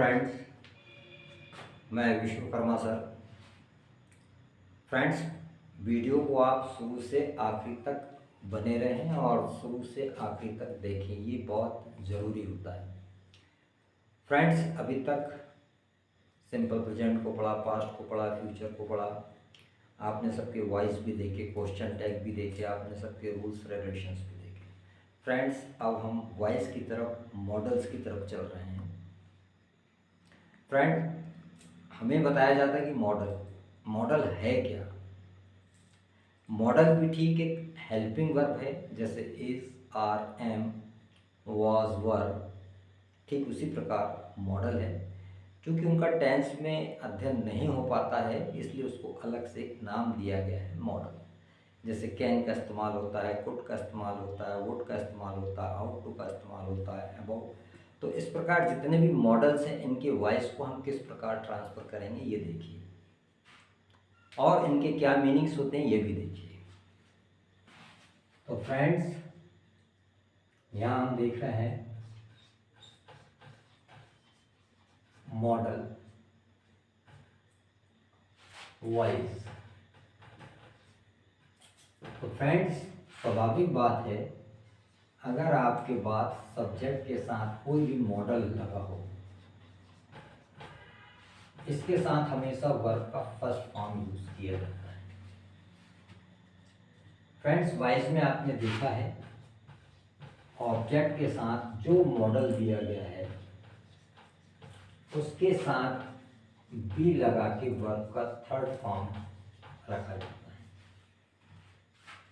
Friends, मैं Vishwakarma sir. Friends, video को आप शुरू से आखिरी तक बने रहें और शुरू से आखिरी तक देखें, ये बहुत ज़रूरी होता है। फ्रेंड्स, अभी तक सिंपल प्रेजेंट को पढ़ा, पास्ट को पढ़ा, फ्यूचर को पढ़ा, आपने सबके वॉइस भी देखे, क्वेश्चन टैग भी देखे, आपने सबके रूल्स रेगुलेशंस भी देखे। फ्रेंड्स, अब हम वॉइस की तरफ, मॉडल्स की तरफ चल रहे हैं। फ्रेंड, हमें बताया जाता है कि मॉडल है क्या। मॉडल भी ठीक एक हेल्पिंग वर्ब है, जैसे इज, आर, एम, वाज, वर, ठीक उसी प्रकार मॉडल है। क्योंकि उनका टेंस में अध्ययन नहीं हो पाता है, इसलिए उसको अलग से एक नाम दिया गया है मॉडल। जैसे कैन का इस्तेमाल होता है, कुड का इस्तेमाल होता है, वुड का इस्तेमाल होता है, आउट टू का इस्तेमाल होता है, अबाउट। तो इस प्रकार जितने भी मॉडल्स हैं, इनके वॉइस को हम किस प्रकार ट्रांसफ़र करेंगे ये देखिए, और इनके क्या मीनिंग्स होते हैं ये भी देखिए। तो फ्रेंड्स, यहाँ हम देख रहे हैं मॉडल वॉइस। तो फ्रेंड्स, स्वाभाविक बात है, अगर आपके बाद सब्जेक्ट के साथ कोई भी मॉडल लगा हो, इसके साथ हमेशा वर्ब का फर्स्ट फॉर्म यूज किया जाता है। फ्रेंड्स, वॉइस में आपने देखा है, ऑब्जेक्ट के साथ जो मॉडल दिया गया है उसके साथ बी लगा के वर्ब का थर्ड फॉर्म रखा जाता है।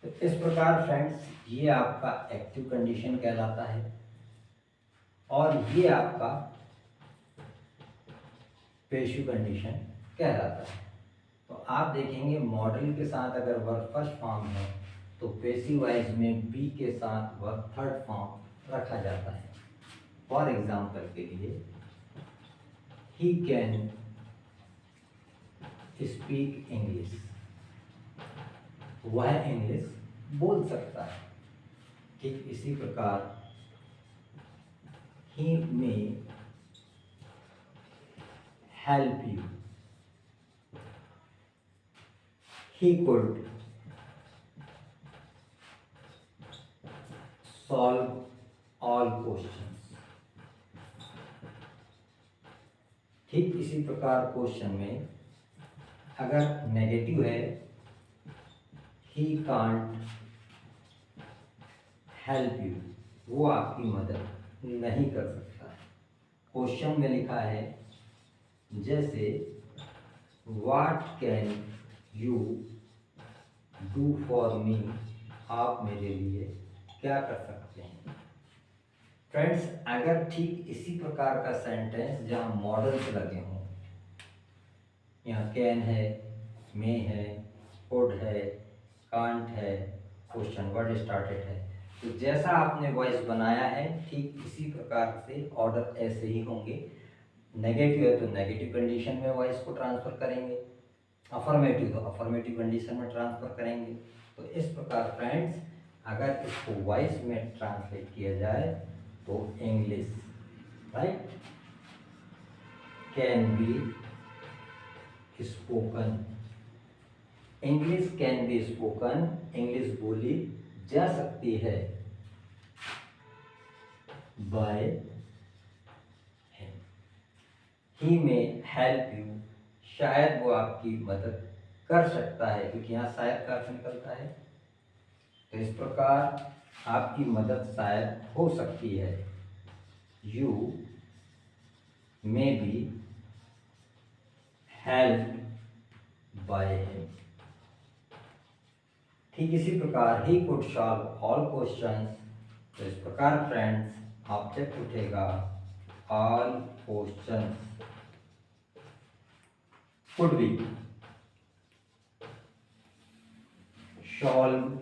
तो इस प्रकार फ्रेंड्स, ये आपका एक्टिव कंडीशन कहलाता है और ये आपका पैसिव कंडीशन कहलाता है। तो आप देखेंगे मॉडल के साथ अगर वर्ब फर्स्ट फॉर्म है तो पैसिव वॉइस में बी के साथ वर्ब थर्ड फॉर्म रखा जाता है। फॉर एग्जाम्पल के लिए, ही कैन स्पीक इंग्लिश, वह इंग्लिश बोल सकता है। ठीक इसी प्रकार ही may help you, he could solve all questions। ठीक इसी प्रकार क्वेश्चन में अगर नेगेटिव है, he can't help you, वो आपकी मदद नहीं कर सकता है। क्वेश्चन में लिखा है जैसे what can you do for me, आप मेरे लिए क्या कर सकते हैं। फ्रेंड्स, अगर ठीक इसी प्रकार का सेंटेंस जहाँ मॉडल्स लगे हों, यहाँ कैन है, मे है, कुड है, कांट है, क्वेश्चन वर्ड स्टार्टेड है, तो जैसा आपने वॉइस बनाया है ठीक इसी प्रकार से ऑर्डर ऐसे ही होंगे। नेगेटिव है तो नेगेटिव कंडीशन में वॉइस को ट्रांसफर करेंगे, अफर्मेटिव तो अफर्मेटिव कंडीशन में ट्रांसफर करेंगे। तो इस प्रकार फ्रेंड्स, अगर इसको वॉइस में ट्रांसलेट किया जाए तो English, right, can be spoken, English can be spoken, English बोली जा सकती है बाय हिम। ही में हेल्प यू, शायद वो आपकी मदद कर सकता है, क्योंकि यहाँ शायद का अर्थ निकलता है। तो इस प्रकार आपकी मदद शायद हो सकती है। You may be help by him. ठीक इसी प्रकार he could solve all questions. तो इस प्रकार फ्रेंड्स, ऑब्जेक्ट उठेगा all questions could be solved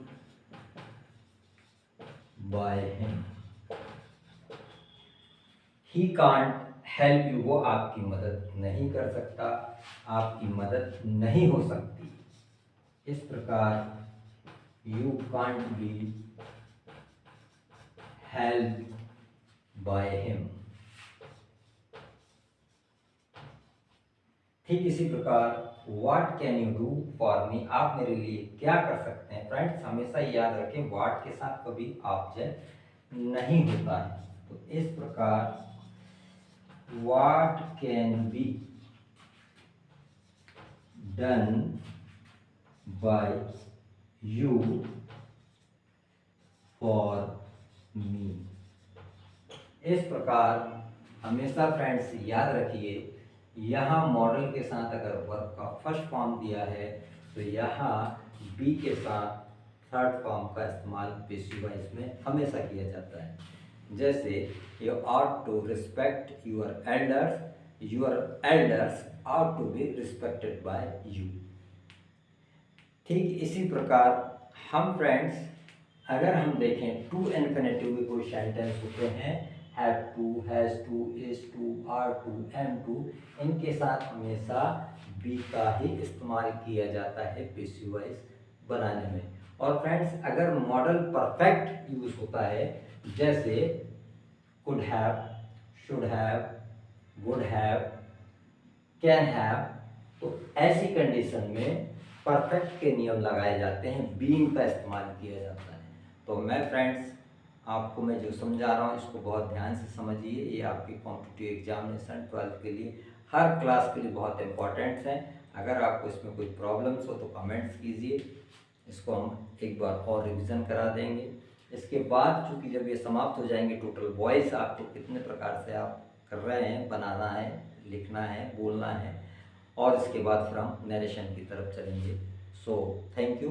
by him। he can't help you, वो आपकी मदद नहीं कर सकता, आपकी मदद नहीं हो सकती। इस प्रकार you can't be helped by him। ठीक इसी प्रकार what can you do for me, आप मेरे लिए क्या कर सकते हैं। फ्रेंड्स हमेशा याद रखें व्हाट के साथ कभी ऑब्जेक्ट नहीं होता है। तो इस प्रकार what can be done by you for me. इस प्रकार हमेशा फ्रेंड्स याद रखिए, यहाँ मॉडल के साथ अगर वर्ब का फर्स्ट फॉर्म दिया है तो यहाँ बी के साथ थर्ड फॉर्म का इस्तेमाल पेसिव वॉइस में हमेशा किया जाता है। जैसे you ought to respect your elders ought to be respected by you. ठीक इसी प्रकार हम फ्रेंड्स अगर हम देखें टू इन्फिनेटिव में कोई सेंटेंस होते हैं, have to, has to, is to, are to, am to, इनके साथ हमेशा बी का ही इस्तेमाल किया जाता है पेसिव वॉइस बनाने में। और फ्रेंड्स अगर मॉडल परफेक्ट यूज होता है जैसे could have, should have, would have, can have, तो ऐसी कंडीशन में परफेक्ट के नियम लगाए जाते हैं, बीइंग का इस्तेमाल किया जाता है। तो मैं फ्रेंड्स आपको मैं जो समझा रहा हूँ इसको बहुत ध्यान से समझिए, ये आपके कॉम्पिटिटिव एग्जामिनेशन 12th के लिए हर क्लास के लिए बहुत इंपॉर्टेंट है। अगर आपको इसमें कोई प्रॉब्लम्स हो तो कमेंट्स कीजिए, इसको हम एक बार और रिवीजन करा देंगे। इसके बाद चूँकि जब ये समाप्त हो जाएंगे टोटल वॉइस आपको कितने प्रकार से आप कर रहे हैं, बनाना है, लिखना है, बोलना है, और इसके बाद फिर हम नरेशन की तरफ चलेंगे। So thank you.